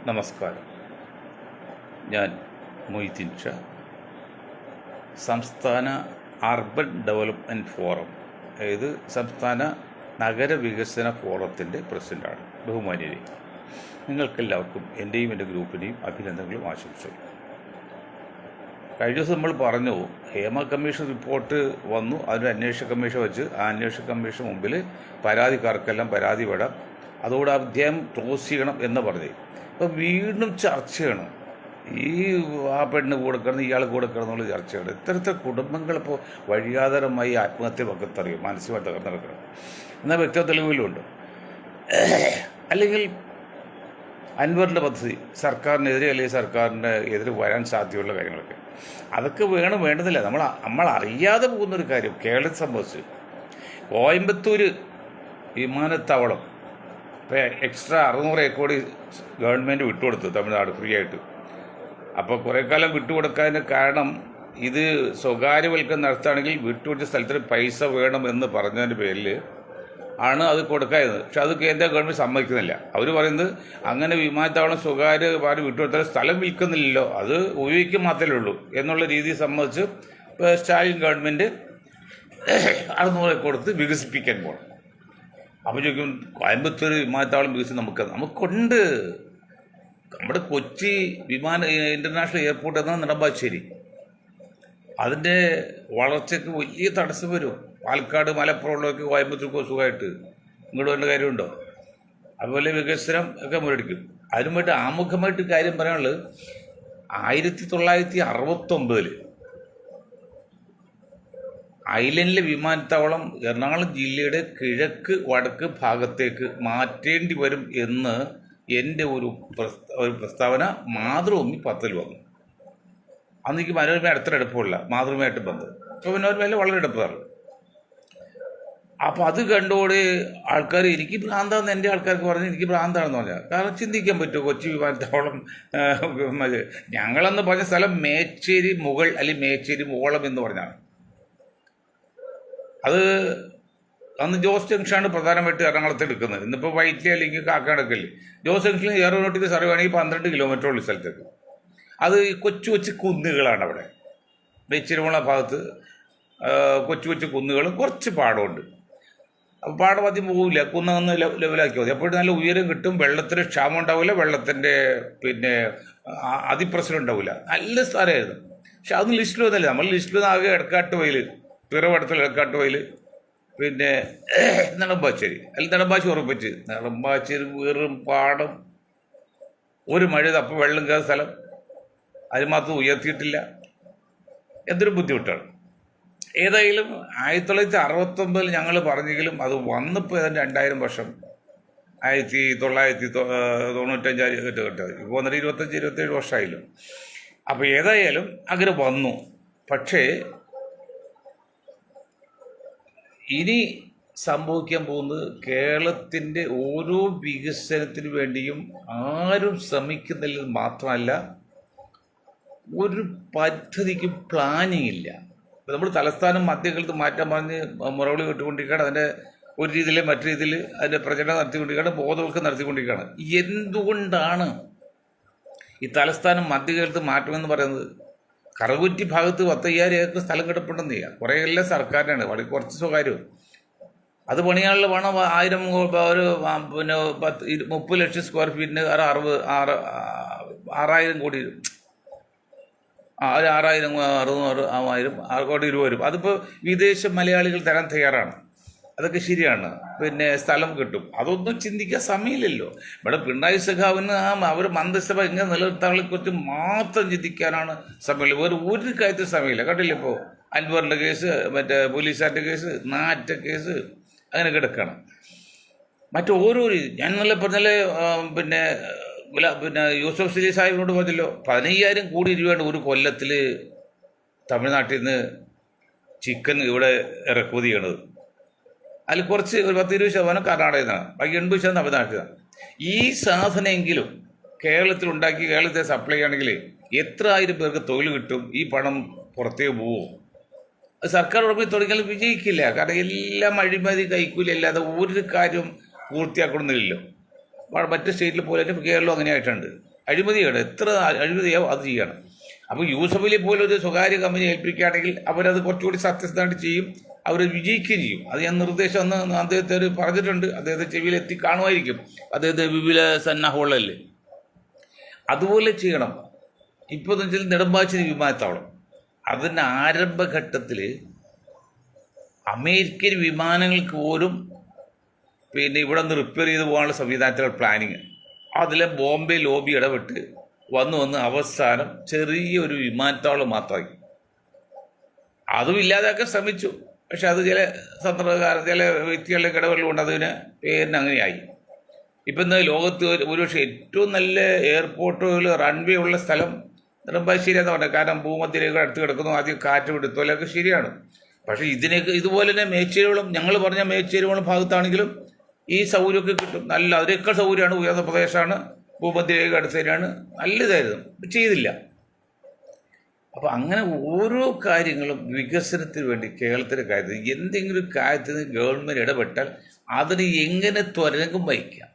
നമസ്കാരം. ഞാൻ മൊയ്തീൻ ഷാ, സംസ്ഥാന അർബൻ ഡെവലപ്മെൻറ്റ് ഫോറം, അതായത് സംസ്ഥാന നഗരവികസന ഫോറത്തിൻ്റെ പ്രസിഡൻ്റാണ്. ബഹുമാന്യരെ, നിങ്ങൾക്കെല്ലാവർക്കും എൻ്റെയും എൻ്റെ ഗ്രൂപ്പിൻ്റെയും അഭിനന്ദനങ്ങളും ആശംസകളും. കഴിഞ്ഞ ദിവസം നമ്മൾ പറഞ്ഞു, ഹേമ കമ്മീഷൻ റിപ്പോർട്ട് വന്നു, അതിന് അന്വേഷണ കമ്മീഷൻ വെച്ച് ആ അന്വേഷണ കമ്മീഷൻ മുമ്പിൽ പരാതിക്കാർക്കെല്ലാം പരാതി വിടാം, അതോടെ അധ്യായം ക്ലോസ് ചെയ്യണം എന്ന് പറഞ്ഞു. അപ്പോൾ വീണ്ടും ചർച്ചയാണ്, ഈ ആ പെണ്ണ് കൊടുക്കണം, ഇയാൾ കൊടുക്കണം എന്നുള്ള ചർച്ചയാണ്. ഇത്തരത്തിൽ കുടുംബങ്ങളിപ്പോൾ വഴിയാധാരമായി ആത്മഹത്യ പക്കത്തറിയും, മാനസികമായി തകർന്നിടക്കണം എന്ന വ്യക്തത തെളിവുകളുണ്ട്. അല്ലെങ്കിൽ അൻവറിൻ്റെ പദ്ധതി സർക്കാരിനെതിരെ അല്ലെങ്കിൽ സർക്കാരിൻ്റെ എതിരെ വരാൻ സാധ്യതയുള്ള കാര്യങ്ങളൊക്കെ, അതൊക്കെ വേണ്ടതില്ല. നമ്മൾ അറിയാതെ പോകുന്നൊരു കാര്യം കേരളത്തെ സംബന്ധിച്ച്, കോയമ്പത്തൂർ വിമാനത്താവളം ഇപ്പോൾ എക്സ്ട്രാ 600 ഏക്കർ ഗവൺമെൻറ് വിട്ടുകൊടുത്തു തമിഴ്നാട് ഫ്രീ ആയിട്ട്. അപ്പോൾ കുറേ കാലം വിട്ടുകൊടുക്കാതിന് കാരണം, ഇത് സ്വകാര്യവൽക്കരണം നടത്തുകയാണെങ്കിൽ വിട്ടുകൊടുത്ത സ്ഥലത്തിന് പൈസ വേണം എന്ന് പറഞ്ഞതിൻ്റെ പേരിൽ ആണ് അത് കൊടുക്കായത്. പക്ഷെ അത് കേന്ദ്ര ഗവൺമെൻറ് സമ്മതിക്കുന്നില്ല. അവർ പറയുന്നത് അങ്ങനെ വിമാനത്താവളം സ്വകാര്യ വിട്ടുകൊടുത്താൽ സ്ഥലം വിൽക്കുന്നില്ലല്ലോ, അത് ഉപയോഗിക്കുക മാത്രമേ ഉള്ളൂ എന്നുള്ള രീതി സമ്മതിച്ച് സ്റ്റാലിൻ ഗവൺമെൻറ് 600 കൊടുത്ത് വികസിപ്പിക്കാൻ പോകണം. അപ്പോൾ ചോദിക്കും, കോയമ്പത്തൂർ വിമാനത്താവളം വികസിച്ച് നമുക്കുണ്ട്. നമ്മുടെ കൊച്ചി ഇൻ്റർനാഷണൽ എയർപോർട്ട് എന്ന നെടുമ്പാശ്ശേരി, അതിൻ്റെ വളർച്ചയ്ക്ക് വലിയ തടസ്സം വരും. പാലക്കാട് മലപ്പുറം ഉള്ളവർക്ക് കോയമ്പത്തൂർക്ക് സുഖമായിട്ട് ഇങ്ങോട്ട് വരേണ്ട കാര്യമുണ്ടോ? അതുപോലെ വികസനം ഒക്കെ മുരടിക്കും. അതിനുമായിട്ട് ആമുഖമായിട്ട് കാര്യം പറയാനുള്ളത്, 1969 ഐലൻഡിലെ വിമാനത്താവളം എറണാകുളം ജില്ലയുടെ കിഴക്ക് വടക്ക് ഭാഗത്തേക്ക് മാറ്റേണ്ടി വരും എന്ന് എൻ്റെ ഒരു പ്രസ്താവന മാതൃഭൂമി പത്രത്തിൽ വന്നു. അന്ന് എനിക്ക് മനോരമ അടുത്ത അടുപ്പമില്ല, മാതൃഭൂമിയായിട്ട് ബന്ധം. അപ്പോൾ മനോരമയിൽ വളരെ അടുപ്പമാണ്. അപ്പോൾ അത് കണ്ടോടെ ആൾക്കാർ എനിക്ക് ഭ്രാന്താന്ന് എൻ്റെ ആൾക്കാർക്ക് പറഞ്ഞ് എനിക്ക് ഭ്രാന്താണെന്ന് പറഞ്ഞാൽ, കാരണം ചിന്തിക്കാൻ പറ്റുമോ കൊച്ചി വിമാനത്താവളം ഞങ്ങളെന്ന് പറഞ്ഞ സ്ഥലം മേച്ചേരി മുകൾ അല്ലെങ്കിൽ മേച്ചേരി മുകളം എന്ന് പറഞ്ഞാണ്. അത് അന്ന് ജോസ് ജംഗ്ഷനാണ് പ്രധാനമായിട്ട് എറണാകുളത്ത് എടുക്കുന്നത്. ഇന്നിപ്പോൾ വൈറ്റിലി അല്ലെങ്കിൽ കാക്കാടക്കല്ലേ. ജോസ് ജംഗ്ഷനിൽ എയറോനോട്ടിക്കൽ സർവേ ആണെങ്കിൽ 12 കിലോമീറ്റർ ഉള്ള സ്ഥലത്തേക്ക്. അത് കൊച്ചു കൊച്ചു കുന്നുകളാണ് അവിടെ. നെച്ചിരിമുള ഭാഗത്ത് കൊച്ചു കൊച്ചു കുന്നുകളും കുറച്ച് പാടമുണ്ട്. അപ്പോൾ പാടം ആദ്യം പോകില്ല, കുന്നൊന്ന് ലെവലാക്കി മതി. അപ്പോൾ നല്ല ഉയരം കിട്ടും, വെള്ളത്തിന് ക്ഷാമം ഉണ്ടാവില്ല, വെള്ളത്തിൻ്റെ അതിപ്രശ്നം ഉണ്ടാവില്ല. നല്ല സ്ഥലമായിരുന്നു. പക്ഷെ അതൊന്നും ലിസ്റ്റിൽ വന്നില്ല. നമ്മൾ ലിസ്റ്റിൽ നിന്ന് ആകെ എടക്കാട്ട് വയൽ, പിറവടത്തുള്ള എടക്കാട്ട് വയൽ, പിന്നെ നെടുമ്പാശ്ശേരി. അല്ലെങ്കിൽ നെടുമ്പാശ്ശേരി ഉറപ്പിച്ച്, നെടുമ്പാശ്ശേരി വെറും പാടം, ഒരു മഴ അപ്പോൾ വെള്ളം കയറുന്ന സ്ഥലം, അതിന് മാത്രം ഉയർത്തിയിട്ടില്ല. എന്തൊരു ബുദ്ധിമുട്ടാണ്. ഏതായാലും 1969 ഞങ്ങൾ പറഞ്ഞെങ്കിലും അത് വന്നപ്പോൾ ഏതാണ്ട് 2000 വർഷം, 1995 കിട്ടും. ഇപ്പോൾ വന്നിട്ട് 25-27 വർഷമായില്ലോ. അപ്പോൾ ഏതായാലും അങ്ങനെ വന്നു. പക്ഷേ ഇനി സംഭവിക്കാൻ പോകുന്നത്, കേരളത്തിൻ്റെ ഓരോ വികസനത്തിന് വേണ്ടിയും ആരും ശ്രമിക്കുന്നില്ല മാത്രമല്ല, ഒരു പദ്ധതിക്കും പ്ലാനിങ് ഇല്ല. ഇപ്പോൾ നമ്മൾ തലസ്ഥാനം മധ്യകാലത്ത് മാറ്റാൻ പറഞ്ഞ് മുറവിളി കിട്ടിക്കൊണ്ടിരിക്കുകയാണ്. അതിൻ്റെ ഒരു രീതിയിൽ മറ്റു രീതിയിൽ അതിൻ്റെ പ്രചരണം നടത്തിക്കൊണ്ടിരിക്കുകയാണ്, ബോധവൽക്കരണം നടത്തിക്കൊണ്ടിരിക്കുകയാണ്. എന്തുകൊണ്ടാണ് ഈ തലസ്ഥാനം മധ്യകാലത്ത് മാറ്റുമെന്ന് പറയുന്നത്? കറുകുറ്റി ഭാഗത്ത് 10,000 ഏക്കർ സ്ഥലം കിടപ്പുണ്ടെന്ന് ചെയ്യാം. കുറേയെല്ലാം സർക്കാരിനാണ്, വളരെ കുറച്ച് സ്വകാര്യവും. അത് പണിയാനുള്ള പണം 1000 ഒരു പിന്നെ 30 ലക്ഷം സ്ക്വയർ ഫീറ്റിന് 6,000 കോടി, 6,000, 600, 6 കോടി രൂപ വരും. അതിപ്പോൾ വിദേശ മലയാളികൾ തരാൻ തയ്യാറാണ്. അതൊക്കെ ശരിയാണ്. പിന്നെ സ്ഥലം കിട്ടും. അതൊന്നും ചിന്തിക്കാൻ സമയമില്ലല്ലോ. ഇവിടെ പിണറായി സഖാവിന് അവർ മന്ത്രിസഭ ഇങ്ങനെ നിലനിർത്താനെ കുറിച്ച് മാത്രം ചിന്തിക്കാനാണ് സമയമില്ല. വേറെ ഒരു കാര്യത്തിൽ സമയമില്ല. കണ്ടില്ല, ഇപ്പോൾ അൻവറിൻ്റെ കേസ്, മറ്റേ പോലീസുകാരുടെ കേസ്, നാറ്റ കേസ് അങ്ങനെ കിടക്കണം. ഓരോ ഞാൻ നല്ല പറഞ്ഞാൽ പിന്നെ യൂസഫ് സലീം സാഹിബിനോട് പറഞ്ഞല്ലോ, 15,000 കോടി രൂപയാണ് ഒരു കൊല്ലത്തിൽ തമിഴ്നാട്ടിൽ നിന്ന് ചിക്കൻ ഇവിടെ ഇറക്കുമതി ചെയ്യണത്. അതിൽ കുറച്ച് ഒരു 10-20% കർണാടകയിൽ നിന്നാണ്, ബാക്കി 80% തമിഴ്നാട്ടിൽ നിന്നാണ്. ഈ സാധനമെങ്കിലും കേരളത്തിലുണ്ടാക്കി കേരളത്തെ സപ്ലൈ ചെയ്യുകയാണെങ്കിൽ എത്ര ആയിരം പേർക്ക് തൊഴിൽ കിട്ടും? ഈ പണം പുറത്തേക്ക് പോവും. അത് സർക്കാർ ഉറപ്പിൽ തുടങ്ങിയാൽ വിജയിക്കില്ല. കാരണം എല്ലാം അഴിമതി കൈക്കൂലി അല്ലാതെ ഒരു കാര്യം പൂർത്തിയാക്കണമെന്നില്ലല്ലോ. മറ്റ് സ്റ്റേറ്റിൽ പോലെ കേരളം അങ്ങനെ ആയിട്ടുണ്ട്. അഴിമതിയാണ്, എത്ര അഴിമതിയാവും അത് ചെയ്യണം. അപ്പോൾ യൂസഫ് അലി പോലെ ഒരു സ്വകാര്യ കമ്പനി ഏൽപ്പിക്കുകയാണെങ്കിൽ അവരത് കുറച്ചുകൂടി സത്യസന്ധമായിട്ട് ചെയ്യും, അവർ വിജയിക്കുകയും ചെയ്യും. അത് ഞാൻ നിർദ്ദേശം അന്ന് അദ്ദേഹത്തെ ഒരു പറഞ്ഞിട്ടുണ്ട്, അദ്ദേഹത്തെ ചെവിയിൽ എത്തി കാണുമായിരിക്കും, അദ്ദേഹത്തെ വിപുല സന്നാഹമുള്ളതല്ലേ. അതുപോലെ ചെയ്യണം. ഇപ്പോൾ എന്ന് വെച്ചാൽ നെടുമ്പാശ്ശേരി വിമാനത്താവളം, അതിൻ്റെ ആരംഭഘട്ടത്തിൽ അമേരിക്കൻ വിമാനങ്ങൾക്ക് പോലും പിന്നെ ഇവിടെ നിന്ന് റിപ്പയർ ചെയ്ത് പോകാനുള്ള സംവിധാനത്തിലുള്ള പ്ലാനിങ്. അതിലെ ബോംബെ ലോബി ഇടപെട്ട് വന്ന് അവസാനം ചെറിയൊരു വിമാനത്താവളം മാത്രമായി. അതും ഇല്ലാതാക്കാൻ ശ്രമിച്ചു. പക്ഷെ അത് ചില സന്ദർഭകാലം ചില വ്യക്തികളുടെ ഇടപെടൽ കൊണ്ട് അതിന് പേരിന് അങ്ങനെയായി. ഇപ്പം ഇന്ന് ലോകത്ത് ഒരുപക്ഷെ ഏറ്റവും നല്ല എയർപോർട്ടുകൾ റൺവേ ഉള്ള സ്ഥലം നെടുമ്പാശ്ശേരി എന്ന് പറഞ്ഞത്. കാരണം ഭൂമധ്യരേഖ അടുത്ത് കിടക്കുന്നു, ആദ്യം കാറ്റ് പിടുത്തോലൊക്കെ ശരിയാണ്. പക്ഷേ ഇതിനൊക്കെ ഇതുപോലെ തന്നെ മേച്ചേരികളും ഞങ്ങൾ പറഞ്ഞ മേച്ചേരികളും ഭാഗത്താണെങ്കിലും ഈ സൗകര്യമൊക്കെ കിട്ടും. നല്ല അതിനേക്കാൾ സൗകര്യമാണ്, ഉയർന്ന പ്രദേശമാണ്, ഭൂമധ്യരേഖ അടുത്ത് തന്നെയാണ്, നല്ലതായിരുന്നു. ചെയ്തില്ല. അപ്പോൾ അങ്ങനെ ഓരോ കാര്യങ്ങളും വികസനത്തിന് വേണ്ടി കേരളത്തിൻ്റെ കാര്യത്തിൽ എന്തെങ്കിലും കാര്യത്തിന് ഗവൺമെൻറ് ഇടപെട്ടാൽ അതിന് എങ്ങനെ തുരങ്കം വഹിക്കാം.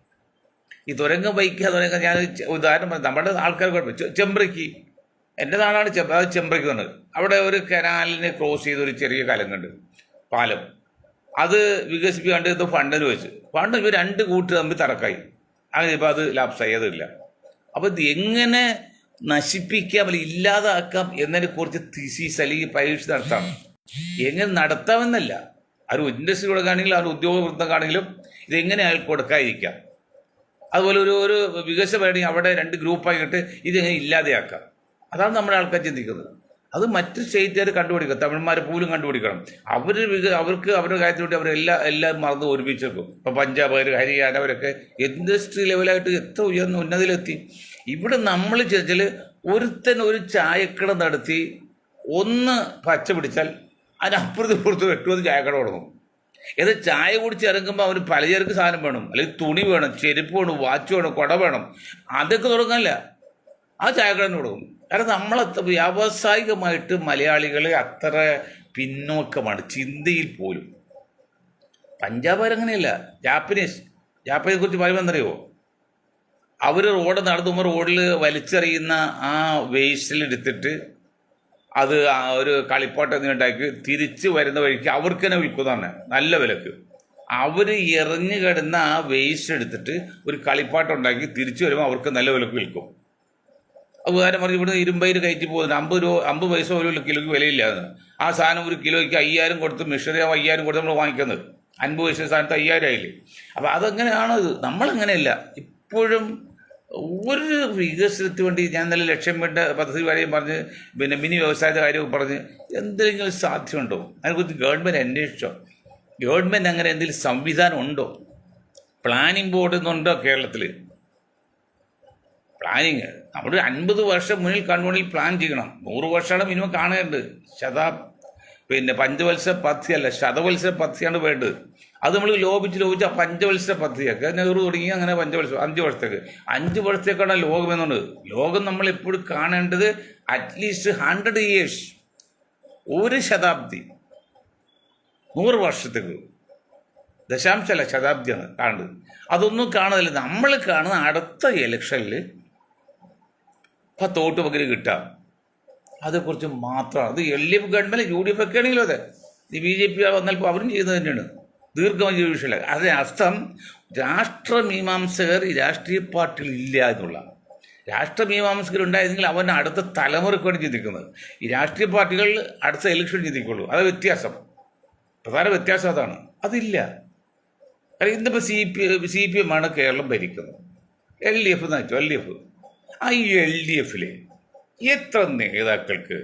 ഈ തുരങ്കം വഹിക്കുക തുടങ്ങാൻ ഞാൻ ഉദാഹരണം പറഞ്ഞു. നമ്മുടെ ആൾക്കാർ കുഴപ്പം ചെമ്പ്രയ്ക്ക്, എൻ്റെ നാടാണ് അത് ചെമ്പ്രയ്ക്ക് പറഞ്ഞത്. അവിടെ ഒരു കനാലിനെ ക്രോസ് ചെയ്തൊരു ചെറിയ കലങ്ങുണ്ട്, പാലം. അത് വികസിപ്പിക്കാണ്ട് ഇത് ഫണ്ടിന് വെച്ച് ഇവർ രണ്ട് കൂട്ട് തമ്മിൽ തറക്കായി. അങ്ങനെ ഇപ്പോൾ അത് ലാപ്സായി, അതില്ല. അപ്പോൾ ഇത് എങ്ങനെ നശിപ്പിക്കാം അല്ലെങ്കിൽ ഇല്ലാതാക്കാം എന്നതിനെക്കുറിച്ച് തിസീസ് അല്ലെങ്കിൽ പരീക്ഷ നടത്താം. എങ്ങനെ നടത്താമെന്നല്ല, ഒരു ഇൻഡസ്ട്രി കൊടുക്കുകയാണെങ്കിലും ഒരു ഉദ്യോഗവൃത്തമാണെങ്കിലും ഇതെങ്ങനെ അയാൾക്ക് കൊടുക്കാതിരിക്കാം. അതുപോലെ ഒരു വികസനം വേണമെങ്കിൽ അവിടെ രണ്ട് ഗ്രൂപ്പായിട്ട് ഇതെങ്ങനെ ഇല്ലാതെയാക്കാം. അതാണ് നമ്മുടെ ആൾക്കാർ ചിന്തിക്കുന്നത്. അത് മറ്റ് സ്റ്റേറ്റുകാർ കണ്ടുപിടിക്കണം, തമിഴന്മാർ പോലും കണ്ടുപിടിക്കണം. അവർക്ക് അവരുടെ കാര്യത്തിൽ വേണ്ടി അവരെല്ലാം മറന്ന് ഒരുമിച്ചേക്കും. ഇപ്പോൾ പഞ്ചാബ്, ഹരിയാന അവരൊക്കെ ഇൻഡസ്ട്രി ലെവലായിട്ട് എത്ര ഉയർന്ന ഉന്നതിയിലെത്തി. ഇവിടെ നമ്മൾ ചോദിച്ചാൽ ഒരുത്തൻ ഒരു ചായക്കട നടത്തി ഒന്ന് പച്ച പിടിച്ചാൽ അതിനപ്പുറത്ത് പുറത്ത് 8 ചായക്കട തുടങ്ങും. ഏത് ചായ കുടിച്ച് ഇറങ്ങുമ്പോൾ അവന് പലചരക്ക് സാധനം വേണം, അല്ലെങ്കിൽ തുണി വേണം, ചെരുപ്പ് വേണം, വാച്ച് വേണം, കുട വേണം. അതൊക്കെ തുടങ്ങാനില്ല, ആ ചായക്കട തുടങ്ങും. കാരണം നമ്മളത്ര വ്യാവസായികമായിട്ട് മലയാളികൾ അത്ര പിന്നോക്കമാണ് ചിന്തയിൽ പോലും. പഞ്ചാബുകാരങ്ങനെയല്ല. ജാപ്പനീസിനെ കുറിച്ച് പറയുമ്പോൾ എന്തറിയോ, അവർ റോഡ് നടത്തുമ്പോൾ റോഡിൽ വലിച്ചെറിയുന്ന ആ വേസ്റ്റിലെടുത്തിട്ട് അത് ഒരു കളിപ്പാട്ടം ഉണ്ടാക്കി തിരിച്ച് വരുന്ന വഴിക്ക് അവർക്ക് തന്നെ വിൽക്കുന്നതാണ് നല്ല വിലക്ക്. അവർ എറിഞ്ഞു കിടന്ന ആ വേസ്റ്റ് എടുത്തിട്ട് ഒരു കളിപ്പാട്ടം ഉണ്ടാക്കി തിരിച്ചു വരുമ്പോൾ അവർക്ക് നല്ല വിലക്ക് വിൽക്കും. ഉപകാരം പറഞ്ഞ് ഇവിടെ ഇരുമ്പയിൽ കയറ്റി പോകുന്നത് 50 പൈസ ഒരു കിലോയ്ക്ക് വിലയില്ലാന്ന്. ആ സാധനം ഒരു കിലോയ്ക്ക് 5000 കൊടുത്ത് മിഷനറി 5000 കൊടുത്ത് നമ്മൾ വാങ്ങിക്കുന്നത്. 50 പൈസ സ്ഥാനത്ത് 5000 ആയില്ലേ. അപ്പോൾ അതെങ്ങനെയാണത്? നമ്മളങ്ങനെയല്ല. ഇപ്പോഴും ഒരു വികസനത്തിന് വേണ്ടി ഞാൻ നല്ല ലക്ഷ്യം വേണ്ട പദ്ധതി കാര്യം പറഞ്ഞ് പിന്നെ മിനി വ്യവസായത്തെ കാര്യമൊക്കെ പറഞ്ഞ് എന്തെങ്കിലും സാധ്യമുണ്ടോ? അതിനെക്കുറിച്ച് ഗവൺമെൻറ് അന്വേഷിച്ചോ? ഗവൺമെൻറ് അങ്ങനെ എന്തെങ്കിലും സംവിധാനം ഉണ്ടോ? പ്ലാനിങ് ബോർഡ് എന്നുണ്ടോ കേരളത്തിൽ? പ്ലാനിങ് നമ്മൾ 50 വർഷം മുന്നിൽ കണ്ടുകൊണ്ടിൽ പ്ലാൻ ചെയ്യണം. 100 വർഷമാണ് മിനിമം കാണേണ്ടത്. പഞ്ചവത്സര പദ്ധതിയല്ല, ശതവത്സര പദ്ധതിയാണ് വേണ്ടത്. അത് നമ്മൾ ലോപിച്ച് ആ പഞ്ചവത്സര പദ്ധതിയൊക്കെ നെഹ്റു തുടങ്ങി അങ്ങനെ 5 വർഷത്തേക്ക് 5 വർഷത്തേക്കാണ് ലോകം എന്നുണ്ട്. ലോകം നമ്മൾ എപ്പോഴും കാണേണ്ടത് അറ്റ്ലീസ്റ്റ് 100 years, ഒരു ശതാബ്ദി, 100 വർഷത്തേക്ക്, ദശാംശമല്ല ശതാബ്ദിയാണ് കാണുന്നത്. അതൊന്നും കാണുന്നില്ല. നമ്മൾ കാണുന്ന അടുത്ത ഇലക്ഷനിൽ 10 വോട്ട് പകരം കിട്ടാം, അതേക്കുറിച്ച് മാത്രമാണ്. അത് LDF ഗവൺമെൻറ് UDF ഒക്കെ ആണെങ്കിലും അതെ, BJP വന്നപ്പോൾ അവരും ചെയ്യുന്നത് തന്നെയാണ്. ദീർഘമായ വിഷയമല്ല. അതിനർത്ഥം രാഷ്ട്രമീമാംസകർ ഈ രാഷ്ട്രീയ പാർട്ടികൾ ഇല്ല എന്നുള്ള. രാഷ്ട്രമീമാംസകർ ഉണ്ടായിരുന്നെങ്കിൽ അവൻ അടുത്ത തലമുറയ്ക്ക് വേണ്ടി ചിന്തിക്കുന്നത്. ഈ രാഷ്ട്രീയ പാർട്ടികൾ അടുത്ത ഇലക്ഷൻ ചിന്തിക്കുള്ളൂ. അത് വ്യത്യാസം, പ്രധാന വ്യത്യാസം അതാണ്. അതില്ല. കാരണം ഇന്നിപ്പോൾ CPM ആണ് കേരളം ഭരിക്കുന്നത്. LDF എന്ന് വെച്ചു, LDF. ആ ഈ LDFൽ എത്ര നേതാക്കൾക്ക്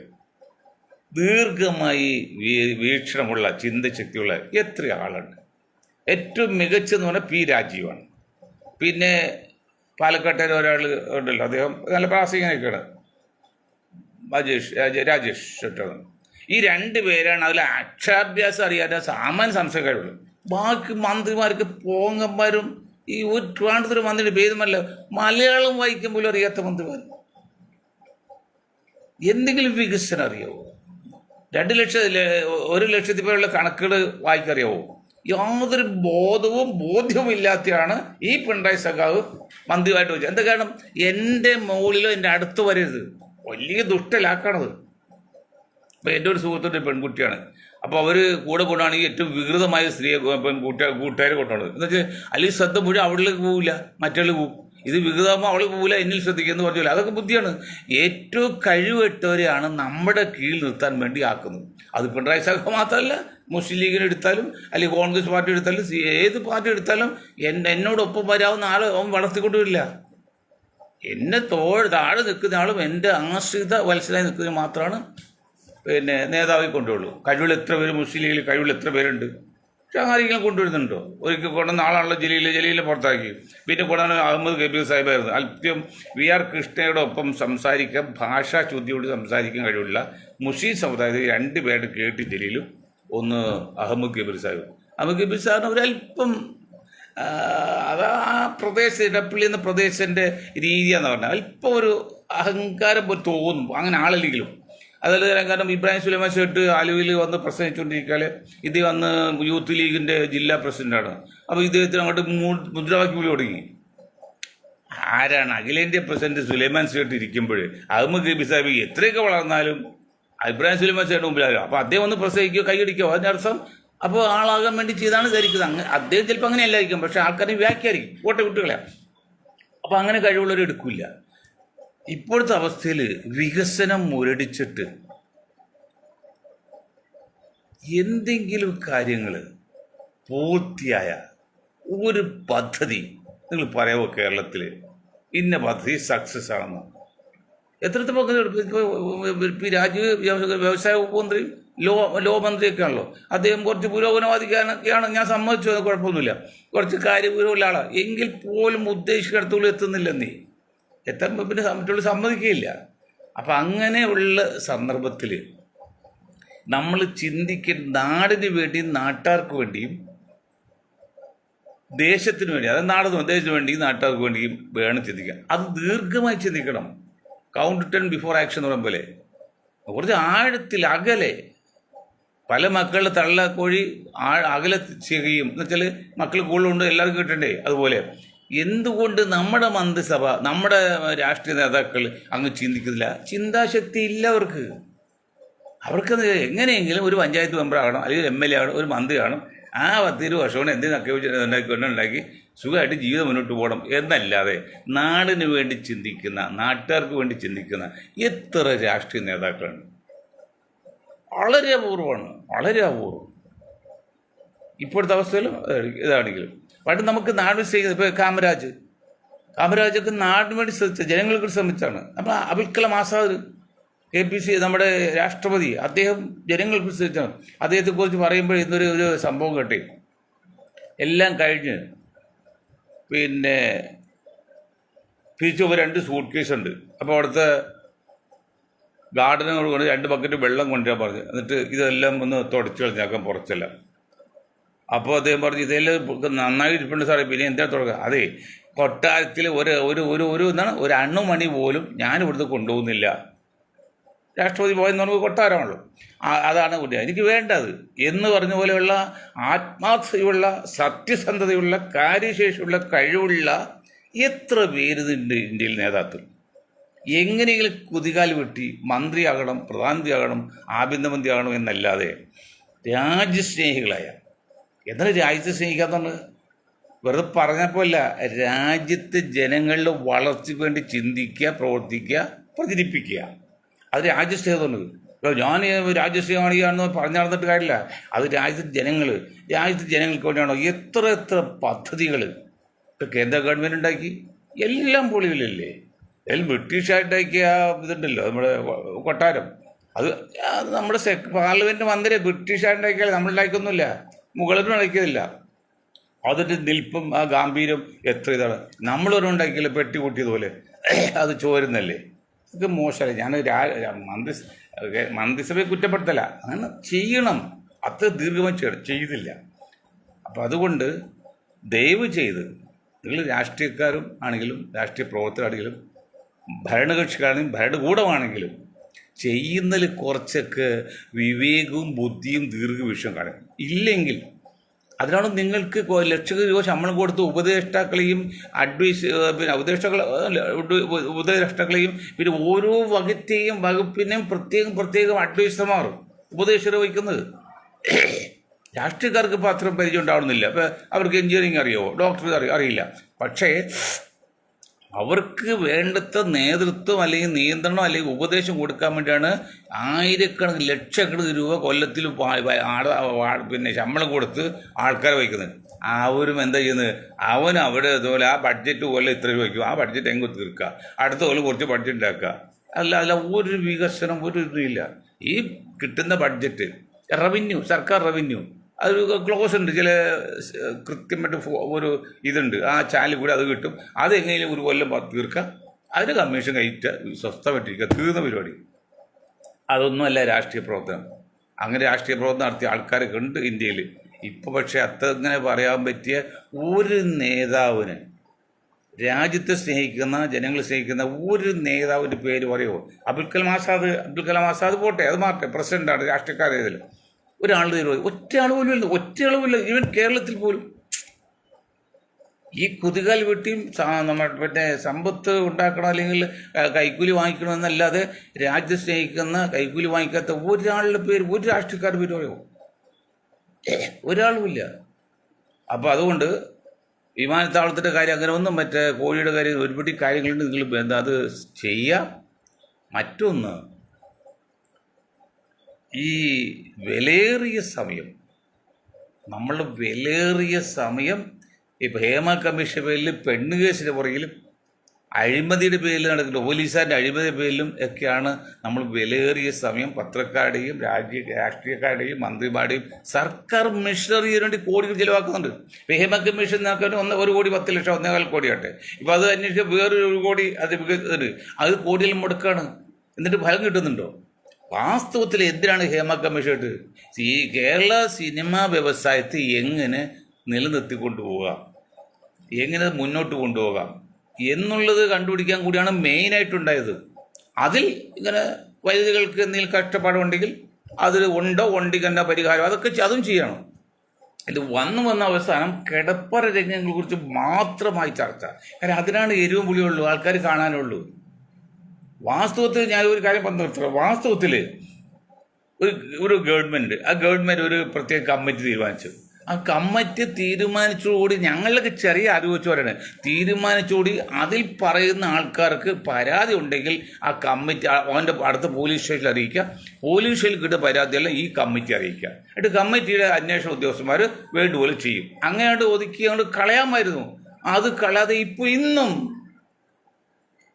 ദീർഘമായി വീക്ഷണമുള്ള ചിന്തശക്തിയുള്ള എത്ര ആളുണ്ട്? ഏറ്റവും മികച്ചെന്ന് പറഞ്ഞാൽ P. രാജീവാണ്. പിന്നെ പാലക്കാട്ടെ ഒരാൾ ഉണ്ടല്ലോ, അദ്ദേഹം നല്ല പ്രാസംഗികനൊക്കെയാണ്, രാജേഷ് ഷെട്ടാണ്. ഈ 2 പേരാണ് അതിൽ അക്ഷരാഭ്യാസം അറിയാത്ത സാമാന്യ സംശയക്കാരുള്ളൂ. ബാക്കി മന്ത്രിമാർക്ക് പോങ്ങന്മാരും ഈ ഒരു ട്രിവാൻഡ്രത്തൊരു മന്ത്രിയുടെ പേരുമല്ല മലയാളം വായിക്കാൻ പോലും അറിയാത്ത മന്ത്രിമാർ. എന്തെങ്കിലും വികസനം അറിയാവോ? 2 ലക്ഷം 1 ലക്ഷത്തിൽ പേരുള്ള കണക്കുകൾ വായിക്കറിയാവോ? യാതൊരു ബോധ്യവും ഇല്ലാത്തതാണ് ഈ പിണറായി സഖാവ് മന്ത്രിയുമായിട്ട് വെച്ചത്. എന്താ കാരണം? എൻ്റെ മുകളിലോ എൻ്റെ അടുത്ത് വരരുത്. വലിയ ദുഷ്ടലാക്കണത്. അപ്പോൾ എൻ്റെ ഒരു സുഹൃത്തിൻ്റെ പെൺകുട്ടിയാണ്. അപ്പോൾ അവർ കൂടെ കൊണ്ടാണെങ്കിൽ ഏറ്റവും വികൃതമായ സ്ത്രീയെ കൂട്ടുകാരെ കൊണ്ടുപോകുന്നത്. എന്ന് വെച്ചാൽ അല്ലെങ്കിൽ ശ്രദ്ധ മുഴുവൻ അവളിലേക്ക് പോവില്ല, മറ്റുള്ള പോവും. ഇത് വികൃതമാകുമ്പോൾ അവൾ പോവില്ല, എന്നിൽ ശ്രദ്ധിക്കുമെന്ന് പറഞ്ഞില്ല. അതൊക്കെ ബുദ്ധിയാണ്. ഏറ്റവും കഴിവെട്ടവരെയാണ് നമ്മുടെ കീഴിൽ നിർത്താൻ വേണ്ടി ആക്കുന്നത്. അത് പിണറായി സഖാവ് മാത്രമല്ല, മുസ്ലിം ലീഗിനെ എടുത്താലും അല്ലെങ്കിൽ കോൺഗ്രസ് പാർട്ടി എടുത്താലും ഏത് പാർട്ടി എടുത്താലും എന്നോടൊപ്പം വരാവുന്ന ആൾ അവൻ വളർത്തിക്കൊണ്ടുവരില്ല. എന്നെ താഴെ നിൽക്കുന്ന ആളും എൻ്റെ ആശ്രിത വത്സരായി നിൽക്കുന്നതിന് മാത്രമാണ് നേതാവിൽ കൊണ്ടുള്ളൂ. കഴിവുള്ള എത്ര പേര് മുസ്ലിം ലീഗിൽ കഴിവുള്ള എത്ര പേരുണ്ട്? പക്ഷെ ആരെങ്കിലും കൊണ്ടുവരുന്നുണ്ടോ? ഒരിക്കൽ കൊണ്ടുവന്ന ആളാണല്ലോ ജലീലിനെ പുറത്താക്കി. പിന്നെ കൊണ്ടുവന്ന അഹമ്മദ് കബീർ സാഹിബായിരുന്നു. അല്പം VR കൃഷ്ണയോടൊപ്പം സംസാരിക്കാൻ, ഭാഷാ ശുദ്ധിയോട് സംസാരിക്കാൻ കഴിവുള്ള മുസ്ലിം സമുദായത്തിൽ 2 പേരുടെ കേട്ടി ജലീലും ഒന്ന് അഹമ്മദ് കബീർ സാഹിബ്. അഹമ്മദ് കബീർ സാഹിബിന് ഒരല്പം അത് ആ ഇടപ്പള്ളി എന്ന പ്രദേശത്തിൻ്റെ രീതിയാന്ന് പറഞ്ഞാൽ അല്പം ഒരു അഹങ്കാരം പോലെ തോന്നും. അങ്ങനെ ആളല്ലെങ്കിലും അതുപോലെ കാരണം ഇബ്രാഹിം സുലൈമാൻ ഷേട്ട് ആലുവയിൽ വന്ന് പ്രസംഗിച്ചുകൊണ്ടിരിക്കാൽ ഇത് വന്ന് യൂത്ത് ലീഗിൻ്റെ ജില്ലാ പ്രസിഡന്റാണ്. അപ്പോൾ ഇദ്ദേഹത്തിന് അങ്ങോട്ട് മുദ്രാവാക്യം വിളി തുടങ്ങി. ആരാണ് അഖിലേന്ത്യാ പ്രസിഡന്റ് സുലൈമാൻ ഷേട്ട് ഇരിക്കുമ്പോൾ അഹമ്മദ് കബീർ സാഹിബ് എത്രയൊക്കെ വളർന്നാലും ഇബ്രാഹിം സുലൈമാൻ ഷേട്ട് മുമ്പിലാകും. അപ്പോൾ അദ്ദേഹം ഒന്ന് പ്രസംഗിക്കുകയോ കൈയടിക്കുകയോ അതിനർത്ഥം അപ്പോൾ ആളാകാൻ വേണ്ടി ചെയ്താണ് ധരിക്കുന്നത്. അദ്ദേഹം ചിലപ്പോൾ അങ്ങനെ അല്ലായിരിക്കും, പക്ഷെ ആൾക്കാരെ വ്യാഖ്യാനിക്കും, കുട്ടികളെ. അപ്പോൾ അങ്ങനെ കഴിവുള്ളവർ എടുക്കില്ല. ഇപ്പോഴത്തെ അവസ്ഥയിൽ വികസനം മുരടിച്ചിട്ട് എന്തെങ്കിലും കാര്യങ്ങൾ പൂർത്തിയായ ഒരു പദ്ധതി നിങ്ങൾ പറയാമോ കേരളത്തിൽ ഇന്ന പദ്ധതി സക്സസ് ആണെന്ന്? എത്രത്തെ പദ്ധതി? രാജ്യ വ്യവസായ വകുപ്പ് മന്ത്രിയും ലോ മന്ത്രിയൊക്കെ ആണല്ലോ. അദ്ദേഹം കുറച്ച് പുരോഗമനവാദിക്കാനൊക്കെയാണ്, ഞാൻ സമ്മതിച്ചു, കുഴപ്പമൊന്നുമില്ല. കുറച്ച് കാര്യപൂർവ്വമുള്ള ആളാണ്. എങ്കിൽ പോലും ഉദ്ദേശിച്ചിടത്തോളം എത്തുന്നില്ലെന്നേ. എത്തുമ്പോൾ പിന്നെ മറ്റുള്ള സമ്മതിക്കുകയില്ല. അപ്പം അങ്ങനെയുള്ള സന്ദർഭത്തിൽ നമ്മൾ ചിന്തിക്കുന്ന നാടിന് വേണ്ടിയും നാട്ടുകാർക്ക് വേണ്ടിയും ദേശത്തിന് വേണ്ടി, അതായത് നാടിന് ദേശത്തിന് വേണ്ടിയും നാട്ടുകാർക്ക് വേണ്ടിയും വേണം ചിന്തിക്കാൻ. അത് ദീർഘമായി ചിന്തിക്കണം. കൗണ്ട് 10 ബിഫോർ ആക്ഷൻ എന്ന് പറയുമ്പോൾ പോലെ കുറച്ച് ആഴത്തിൽ അകലെ. പല മക്കളുടെ തള്ളക്കോഴി അകലെ ചെയ്യും എന്ന് വെച്ചാൽ മക്കൾ കൂടുതലുണ്ട്, എല്ലാവർക്കും കിട്ടണ്ടേ. അതുപോലെ എന്തുകൊണ്ട് നമ്മുടെ മന്ത്രിസഭ, നമ്മുടെ രാഷ്ട്രീയ നേതാക്കൾ അങ്ങ് ചിന്തിക്കുന്നില്ല? ചിന്താശക്തി ഇല്ല അവർക്ക്. അവർക്കത് എങ്ങനെയെങ്കിലും ഒരു പഞ്ചായത്ത് മെമ്പർ ആകണം, അല്ലെങ്കിൽ MLA ആകണം, ഒരു മന്ത്രി ആകണം. ആ 10-20 വർഷം കൊണ്ട് എന്തെങ്കിലും ഉണ്ടാക്കി സുഖമായിട്ട് ജീവിതം മുന്നോട്ട് പോകണം എന്നല്ലാതെ നാടിന് വേണ്ടി ചിന്തിക്കുന്ന, നാട്ടുകാർക്ക് വേണ്ടി ചിന്തിക്കുന്ന എത്ര രാഷ്ട്രീയ നേതാക്കളുണ്ട്? വളരെ അപൂർവമാണ്, വളരെ അപൂർവം. ഇപ്പോഴത്തെ അവസ്ഥയിലും ഇതാണെങ്കിലും. പണ്ട് നമുക്ക് നാടിന് ചെയ്യുന്നത്, ഇപ്പോൾ കാമരാജൊക്കെ നാടിന് വേണ്ടി ശ്രമിച്ച, ജനങ്ങൾക്ക് ശ്രമിച്ചാണ്. അപ്പോൾ അബുൽ കലാം ആസാദ് KPC നമ്മുടെ രാഷ്ട്രപതി, അദ്ദേഹം ജനങ്ങൾക്ക് ശ്രമിച്ചാണ്. അദ്ദേഹത്തെക്കുറിച്ച് പറയുമ്പോൾ ഇന്നൊരു സംഭവം കേട്ടേ. എല്ലാം കഴിഞ്ഞ് പിന്നെ തിരിച്ചു 2 സൂട്ട് കേസ് ഉണ്ട്. അപ്പോൾ അവിടുത്തെ ഗാർഡനോട് കൊണ്ട് 2 ബക്കറ്റ് വെള്ളം കൊണ്ടുവരാൻ പറഞ്ഞു. എന്നിട്ട് ഇതെല്ലാം ഒന്ന് തുടച്ച് കളഞ്ഞാക്കാൻ പുറച്ചല്ല. അപ്പോൾ അദ്ദേഹം പറഞ്ഞു ഇതെല്ലാം നന്നായി ഇരിപ്പുണ്ട് സാറേ, പിന്നെ എന്താ തുടങ്ങുക? അതെ, കൊട്ടാരത്തിൽ ഒരു അണുമണി പോലും ഞാൻ ഇവിടുന്ന് കൊണ്ടുപോകുന്നില്ല. രാഷ്ട്രപതി പോയെന്ന് പറഞ്ഞാൽ കൊട്ടാരമാണല്ലോ, അതാണ് എനിക്ക് വേണ്ടത് എന്ന് പറഞ്ഞ പോലെയുള്ള ആത്മാർത്ഥതയുള്ള, സത്യസന്ധതയുള്ള, കാര്യശേഷിയുള്ള, കഴിവുള്ള എത്ര പേരുണ്ട് ഇന്ത്യയിൽ നേതാക്കൾ. എങ്ങനെയെങ്കിലും കുതികാൽ വെട്ടി മന്ത്രിയാകണം, പ്രധാനമന്ത്രിയാകണം, ആഭ്യന്തരമന്ത്രിയാകണം എന്നല്ലാതെ രാജ്യസ്നേഹികളായ, എന്നാൽ രാജ്യത്തെ സ്നേഹിക്കാത്തതുകൊണ്ട് വെറുതെ പറഞ്ഞപ്പോഴല്ല, രാജ്യത്തെ ജനങ്ങളുടെ വളർച്ചയ്ക്ക് വേണ്ടി ചിന്തിക്കുക, പ്രവർത്തിക്കുക, പ്രചരിപ്പിക്കുക. അത് രാജ്യസ്നേഹമുണ്ട്. ഞാൻ രാജ്യസ്നേഹമാണെന്ന് പറഞ്ഞു നടന്നിട്ട് കാര്യമില്ല. അത് രാജ്യത്തെ ജനങ്ങൾക്ക് വേണ്ടിയാണോ എത്ര പദ്ധതികൾ ഇപ്പോൾ കേന്ദ്ര ഗവൺമെൻറ് ഉണ്ടാക്കി. എല്ലാം പൊളികളില്ലേ. എല്ലാം ബ്രിട്ടീഷായിട്ടുണ്ടാക്കിയ ഇതുണ്ടല്ലോ നമ്മുടെ കൊട്ടാരം. അത് നമ്മുടെ പാർലമെൻറ്റ് മന്ദിരം ബ്രിട്ടീഷായിട്ടുണ്ടാക്കിയാൽ നമ്മളുണ്ടാക്കിയൊന്നുമില്ല, മുകളിലും ഉണ്ടാക്കിയതില്ല. അതിൻ്റെ നിൽപ്പും ആ ഗാംഭീര്യം എത്ര ഇതാണ്. നമ്മളൊരു ഉണ്ടാക്കിയില്ല പെട്ടി കൂട്ടിയതുപോലെ, അത് ചോരുന്നല്ലേ. ഇത് മോശമല്ല. ഞാൻ മന്ത്രിസഭയെ കുറ്റപ്പെടുത്തല, അങ്ങനെ ചെയ്യണം. അത്ര ദീർഘമായി ചെയ്തില്ല. അപ്പം അതുകൊണ്ട് ദയവ് ചെയ്ത് നിങ്ങൾ രാഷ്ട്രീയക്കാരും ആണെങ്കിലും രാഷ്ട്രീയ പ്രവർത്തകരാണെങ്കിലും ഭരണകക്ഷിക്കാണെങ്കിലും ഭരണകൂടമാണെങ്കിലും ചെയ്യുന്നതിൽ കുറച്ചൊക്കെ വിവേകവും ബുദ്ധിയും ദീർഘവീക്ഷണം കാണും. ഇല്ലെങ്കിൽ അതിനാണ് നിങ്ങൾക്ക് ലക്ഷങ്ങൾ രൂപ ശമ്പളം കൊടുത്ത് ഉപദേഷ്ടാക്കളെയും ഉപദേഷ്ടാക്കളെയും പിന്നെ ഓരോ വകുപ്പിനെയും പ്രത്യേകം അഡ്വൈസർമാർ ഉപദേശകർ വഹിക്കുന്നത്. രാഷ്ട്രീയക്കാർക്ക് ഇപ്പോൾ അത്രയും പരിചയം ഉണ്ടാവുന്നില്ല. അപ്പോൾ അവർക്ക് എഞ്ചിനീയറിംഗ് അറിയുമോ, ഡോക്ടർ അറിയില്ല. പക്ഷേ അവർക്ക് വേണ്ടത്ര നേതൃത്വം അല്ലെങ്കിൽ നിയന്ത്രണം അല്ലെങ്കിൽ ഉപദേശം കൊടുക്കാൻ വേണ്ടിയാണ് ആയിരക്കണക്കിന് ലക്ഷക്കണക്കിന് രൂപ കൊല്ലത്തിൽ പിന്നെ ശമ്പളം കൊടുത്ത് ആൾക്കാരെ വയ്ക്കുന്നത്. അവരും എന്താ ചെയ്യുന്നത്? അവൻ അവിടെ ഇതുപോലെ ആ ബഡ്ജറ്റ് കൊല്ലം ഇത്ര രൂപ വയ്ക്കും, ആ ബഡ്ജറ്റ് എങ്ങ് തീർക്കുക, അടുത്ത കൊല്ലം കുറച്ച് ബഡ്ജറ്റ് ഉണ്ടാക്കുക. അല്ല ഒരു വികസനം ഒരു ഇതില്ല. ഈ കിട്ടുന്ന ബഡ്ജറ്റ് സർക്കാർ റവന്യൂ അതൊരു ക്ലോസ് ഉണ്ട്, ചില കൃത്യമായിട്ട് ഒരു ഇതുണ്ട്, ആ ചാനൽ കൂടെ അത് കിട്ടും. അതെങ്ങനെയും ഒരു കൊല്ലം തീർക്കുക, അതിന് കമ്മീഷൻ കയറ്റുക, സ്വസ്ഥമായിട്ടിരിക്കുക, തീർന്ന പരിപാടി. അതൊന്നുമല്ല രാഷ്ട്രീയ പ്രവർത്തനം. അങ്ങനെ രാഷ്ട്രീയ പ്രവർത്തനം നടത്തിയ ആൾക്കാരൊക്കെ ഉണ്ട് ഇന്ത്യയിൽ ഇപ്പോൾ. പക്ഷേ അങ്ങനെ പറയാൻ പറ്റിയ ഒരു നേതാവിന്, രാജ്യത്തെ സ്നേഹിക്കുന്ന ജനങ്ങളെ സ്നേഹിക്കുന്ന ഒരു നേതാവിൻ്റെ പേര് പറയുമോ? അബ്ദുൽ കലാം ആസാദ് പോട്ടെ, അത് മാറട്ടെ, പ്രസിഡൻ്റാണ്, രാഷ്ട്രീയക്കാരേതിൽ ഒരാൾ തരുമോ? ഒറ്റ അളവില്ല. ഈവൻ കേരളത്തിൽ പോലും ഈ കുതികാൽ വെട്ടിയും പിന്നെ സമ്പത്ത് ഉണ്ടാക്കണം അല്ലെങ്കിൽ കൈക്കൂലി വാങ്ങിക്കണമെന്നല്ലാതെ രാജ്യം സ്നേഹിക്കുന്ന കൈക്കൂലി വാങ്ങിക്കാത്ത ഒരാളുടെ പേര്, ഒരു രാഷ്ട്രീയക്കാരുടെ പേര് പറയുമോ? ഒരാളുമില്ല. അപ്പോൾ അതുകൊണ്ട് വിമാനത്താവളത്തിൻ്റെ കാര്യം അങ്ങനെ ഒന്നും, മറ്റേ കോഴിയുടെ കാര്യം, ഒരുപടി കാര്യങ്ങളുണ്ട്, നിങ്ങൾ അത് ചെയ്യാം. മറ്റൊന്ന്, ഈ വിലയേറിയ സമയം ഇപ്പോൾ ഹേമ കമ്മീഷൻ പേരിൽ, പെണ്ണ് കേസിൻ്റെ പുറകിലും, അഴിമതിയുടെ പേരിൽ നടക്കുന്ന പോലീസുകാരുടെ അഴിമതിയുടെ പേരിലും ഒക്കെയാണ് നമ്മൾ വിലയേറിയ സമയം പത്രക്കാരുടെയും രാഷ്ട്രീയക്കാരുടെയും മന്ത്രിമാരുടെയും സർക്കാർ മിഷനറിന് വേണ്ടി കോടികൾ ചിലവാക്കുന്നുണ്ട്. ഇപ്പോൾ ഹേമ കമ്മീഷൻ നോക്കാൻ 1 കോടി 10 ലക്ഷം 1.25 കോടിയാട്ടെ. ഇപ്പോൾ അത് അന്വേഷിച്ച് വേറൊരു 1 കോടി അത് കോടിയിൽ മുടക്കാണ്. എന്നിട്ട് ഫലം കിട്ടുന്നുണ്ടോ? വാസ്തവത്തിൽ എന്തിനാണ് ഹേമ കമ്മീഷൻ ഇട്ട്? ഈ കേരള സിനിമാ വ്യവസായത്തെ എങ്ങനെ നിലനിർത്തിക്കൊണ്ടുപോകാം, എങ്ങനെ മുന്നോട്ട് കൊണ്ടുപോകാം എന്നുള്ളത് കണ്ടുപിടിക്കാൻ കൂടിയാണ് മെയിനായിട്ടുണ്ടായത്. അതിൽ ഇങ്ങനെ വൈദ്യുതികൾക്ക് എന്തെങ്കിലും കഷ്ടപ്പാടുണ്ടെങ്കിൽ അതിൽ ഉണ്ടെങ്കിൽ തന്നെ പരിഹാരം, അതും ചെയ്യണം. ഇത് വന്ന അവസാനം കിടപ്പറ രംഗങ്ങളെ കുറിച്ച് മാത്രമായി ചർച്ച. കാരണം അതിനാണ് എരിവും പുളിയുള്ളൂ, ആൾക്കാർ കാണാനുള്ളൂ. വാസ്തവത്തിൽ ഞാൻ ഒരു കാര്യം പറഞ്ഞു, വാസ്തവത്തിൽ ഒരു ഗവൺമെൻറ് ഒരു പ്രത്യേക കമ്മിറ്റി തീരുമാനിച്ചു. ആ കമ്മിറ്റി തീരുമാനിച്ചോടുകൂടി ഞങ്ങളൊക്കെ ചെറിയ അറിവ് വെച്ച് പറയണേ, തീരുമാനിച്ചോടി അതിൽ പറയുന്ന ആൾക്കാർക്ക് പരാതി ഉണ്ടെങ്കിൽ ആ കമ്മിറ്റി അവൻ്റെ അടുത്ത പോലീസ് സ്റ്റേഷനിൽ അറിയിക്കുക, പോലീസ് സ്റ്റേഷനിൽ കിട്ടിയ പരാതിയെല്ലാം ഈ കമ്മിറ്റി അറിയിക്കുക. എന്നിട്ട് കമ്മിറ്റിയുടെ അന്വേഷണ ഉദ്യോഗസ്ഥന്മാർ വേണ്ടുപോലെ ചെയ്യും. അങ്ങനെയാണ്ട് ഒതുക്കി അങ്ങോട്ട് കളയാമായിരുന്നു. അത് കളയാതെ ഇപ്പോൾ ഇന്നും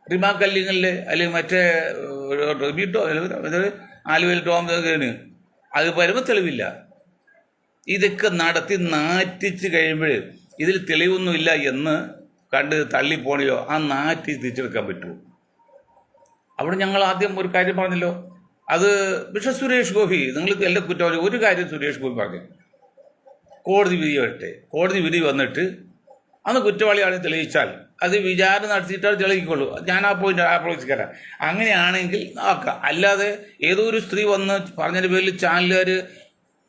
റിമാ കല്ലിങ്ങലിലെ അല്ലെങ്കിൽ മറ്റേ ആലുവയിൽ ടോമിന് അത് വരുമ്പോൾ തെളിവില്ല. ഇതൊക്കെ നടത്തി നാറ്റിച്ച് കഴിയുമ്പോൾ ഇതിൽ തെളിവൊന്നുമില്ല എന്ന് കണ്ട് തള്ളിപ്പോണിയോ ആ നാറ്റി തിരിച്ചെടുക്കാൻ പറ്റുമോ? അവിടെ ഞങ്ങൾ ആദ്യം ഒരു കാര്യം പറഞ്ഞല്ലോ, അത് പക്ഷേ സുരേഷ് ഗോപി, നിങ്ങൾ എല്ലാ കുറ്റവാളി ഒരു കാര്യം സുരേഷ് ഗോപി പറഞ്ഞു, കോടതി വിധി വരട്ടെ, കോടതി വിധി വന്നിട്ട് അന്ന് കുറ്റവാളിയാണെന്ന് തെളിയിച്ചാൽ അത് വിചാരണ നടത്തിയിട്ടാൽ തെളിയിക്കുള്ളൂ. ഞാൻ ആ പോയിന്റ് കരാം. അങ്ങനെയാണെങ്കിൽ ആക്കാം. അല്ലാതെ ഏതോ ഒരു സ്ത്രീ വന്ന് പറഞ്ഞതിൻ്റെ പേരിൽ ചാനലുകാർ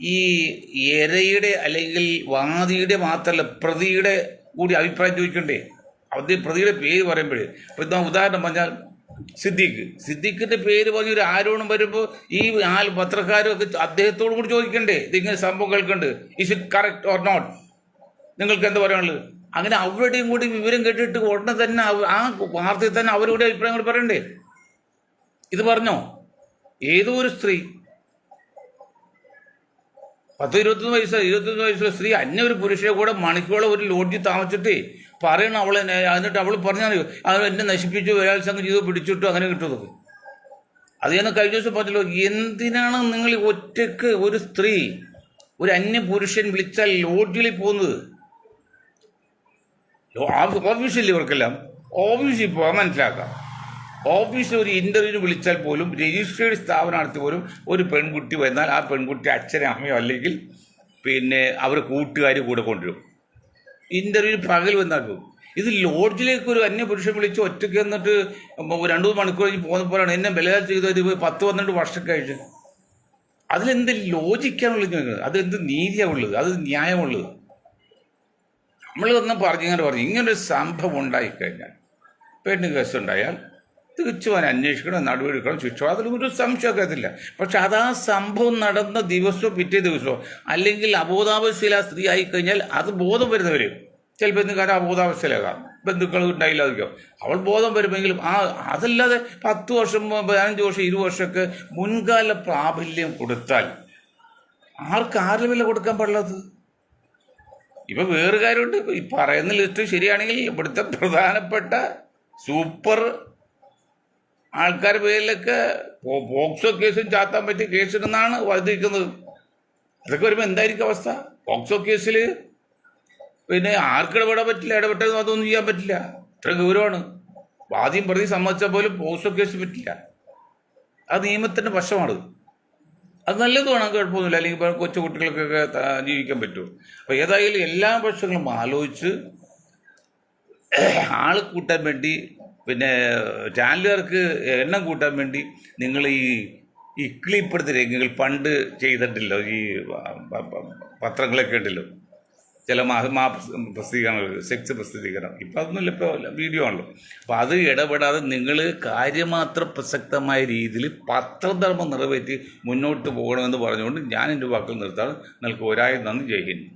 ഈ ഇരയുടെ അല്ലെങ്കിൽ വാദിയുടെ മാത്രമല്ല പ്രതിയുടെ കൂടി അഭിപ്രായം ചോദിക്കണ്ടേ? അത് പ്രതിയുടെ പേര് പറയുമ്പോഴേ, ഇപ്പോൾ ഉദാഹരണം പറഞ്ഞാൽ സിദ്ദീഖിൻ്റെ പേര് പറഞ്ഞ ഒരു ആരോപണം വരുമ്പോൾ ഈ പത്രക്കാരും ഒക്കെ അദ്ദേഹത്തോടും കൂടി ചോദിക്കണ്ടേ, ഇതിങ്ങനെ സംഭവം കേൾക്കണ്ട്, is it correct or not, നിങ്ങൾക്ക് എന്താ പറയാനുള്ളത്? അങ്ങനെ അവരുടെയും കൂടി വിവരം കേട്ടിട്ട് ഉടനെ തന്നെ ആ വാർത്തയിൽ തന്നെ അവരുടെ അഭിപ്രായം കൂടി പറയണ്ടേ? ഇത് പറഞ്ഞോ? ഏതോ ഒരു സ്ത്രീ 21 വയസ്സുള്ള സ്ത്രീ ഒരു പുരുഷനെ കൂടെ മണിക്കൂറോളം ഒരു ലോഡ്ജിൽ താമസിച്ചിട്ട് പറയണം അവളെ, എന്നിട്ട് അവൾ പറഞ്ഞാൽ അത് എന്നെ നശിപ്പിച്ചു, ബലാത്സംഗം ചെയ്തു, പിടിച്ചിട്ടു, അങ്ങനെ കിട്ടുന്നത്. അത് ഞാൻ കഴിഞ്ഞ ദിവസം പറഞ്ഞല്ലോ, എന്തിനാണ് നിങ്ങൾ ഒറ്റയ്ക്ക് ഒരു സ്ത്രീ ഒരു അന്യ പുരുഷൻ വിളിച്ചാൽ ലോഡ്ജിൽ പോകുന്നത്? ഓഫീസിൽ ഇവർക്കെല്ലാം ഓഫീസിൽ പോകാൻ മനസ്സിലാക്കാം. ഓഫീസിൽ ഒരു ഇൻ്റർവ്യൂവിന് വിളിച്ചാൽ പോലും രജിസ്ട്രേഡ് സ്ഥാപനത്തിൽ പോലും ഒരു പെൺകുട്ടി വന്നാൽ ആ പെൺകുട്ടി അച്ഛനോ അമ്മയോ അല്ലെങ്കിൽ പിന്നെ അവർ കൂട്ടുകാർ കൂടെ കൊണ്ടുവരും. ഇൻ്റർവ്യൂവിന് പകൽ വന്നാക്കും. ഇത് ലോഡ്ജിലേക്ക് ഒരു അന്യ പുരുഷൻ വിളിച്ച് ഒറ്റയ്ക്ക് എന്നിട്ട് 2-3 മണിക്കൂർ കഴിഞ്ഞ് പോകുന്നപ്പോഴാണ് എന്നെ ബലാത്സംഗം ചെയ്തത് 10-12 വർഷം കഴിഞ്ഞ്. അതിലെന്ത് ലോജിക്കാണുള്ളത്? അതെന്ത് നീതിയാണുള്ളത്? അത് ന്യായമുള്ളത്? നമ്മൾ ഒന്ന് പറഞ്ഞു ഇങ്ങനൊരു സംഭവം ഉണ്ടായിക്കഴിഞ്ഞാൽ, പെണ്ണ് കേസ് ഉണ്ടായാൽ തികച്ചും അവൻ അന്വേഷിക്കണം, നടപടിയെടുക്കണം, ശിക്ഷ, അതിലൊരു സംശയമൊക്കത്തില്ല. പക്ഷെ അത് ആ സംഭവം നടന്ന ദിവസമോ പിറ്റേ ദിവസമോ അല്ലെങ്കിൽ അബോധാവസ്ഥയിൽ ആ സ്ത്രീ ആയിക്കഴിഞ്ഞാൽ അത് ബോധം വരുന്നവർ ചിലപ്പോൾ എന്തുകാരം അബോധാവസ്ഥയിലാകാം, ബന്ധുക്കൾ ഉണ്ടായില്ലാതിരിക്കും, അവൾ ബോധം വരുമെങ്കിലും അതല്ലാതെ 10 വർഷം 15 വർഷം 20 വർഷമൊക്കെ മുൻകാല പ്രാബല്യം കൊടുത്താൽ ആരുടെ വില കൊടുക്കാൻ പാടില്ലത്? ഇപ്പം വേറെ കാര്യമുണ്ട്. ഈ പറയുന്ന ലിസ്റ്റ് ശരിയാണെങ്കിൽ ഇവിടുത്തെ പ്രധാനപ്പെട്ട സൂപ്പർ ആൾക്കാരുടെ പേരിലൊക്കെ പോക്സോ കേസും ചാത്താൻ പറ്റിയ കേസുണ്ടെന്നാണ് വന്നിരിക്കുന്നത്. അതൊക്കെ വരുമ്പോൾ എന്തായിരിക്കും അവസ്ഥ? പോക്സോ കേസിൽ പിന്നെ ആർക്കിടപെടാൻ പറ്റില്ല, ഇടപെട്ടതും അതൊന്നും ചെയ്യാൻ പറ്റില്ല, ഇത്ര ഗൗരവമാണ്. വാദിയും പ്രതി സമ്മതിച്ചാൽ പോലും പോക്സോ കേസ് പറ്റില്ല. അത് നിയമത്തിൻ്റെ വശമാണ്. അത് നല്ലതുമാണ്, കുഴപ്പമൊന്നുമില്ല. അല്ലെങ്കിൽ ഇപ്പോൾ കൊച്ചു കുട്ടികൾക്കൊക്കെ ജീവിക്കാൻ പറ്റുമോ? അപ്പോൾ ഏതായാലും എല്ലാ പക്ഷങ്ങളും ആലോചിച്ച് ആൾ കൂട്ടാൻ വേണ്ടി, പിന്നെ ചാനലുകാർക്ക് എണ്ണം കൂട്ടാൻ വേണ്ടി നിങ്ങൾ ഈ ഇക്കിളിപ്പെടുത്ത രംഗങ്ങൾ പണ്ട് ചെയ്തിട്ടില്ലോ, ഈ പത്രങ്ങളൊക്കെ ഉണ്ടല്ലോ, ചില പ്രസിദ്ധീകരണങ്ങൾ, സെക്സ് പ്രസിദ്ധീകരണം. ഇപ്പം അതൊന്നുമില്ല, ഇപ്പോൾ വീഡിയോ ആണല്ലോ. അപ്പം അത് ഇടപെടാതെ നിങ്ങൾ കാര്യമാത്ര പ്രസക്തമായ രീതിയിൽ പത്രധർമ്മം നിറവേറ്റി മുന്നോട്ട് പോകണമെന്ന് പറഞ്ഞുകൊണ്ട് ഞാൻ എൻ്റെ വാക്കുകൾ നിർത്താണ്. നിങ്ങൾക്ക് ഒരായിരം നന്ദി. ജയ് ഹിന്ദ്.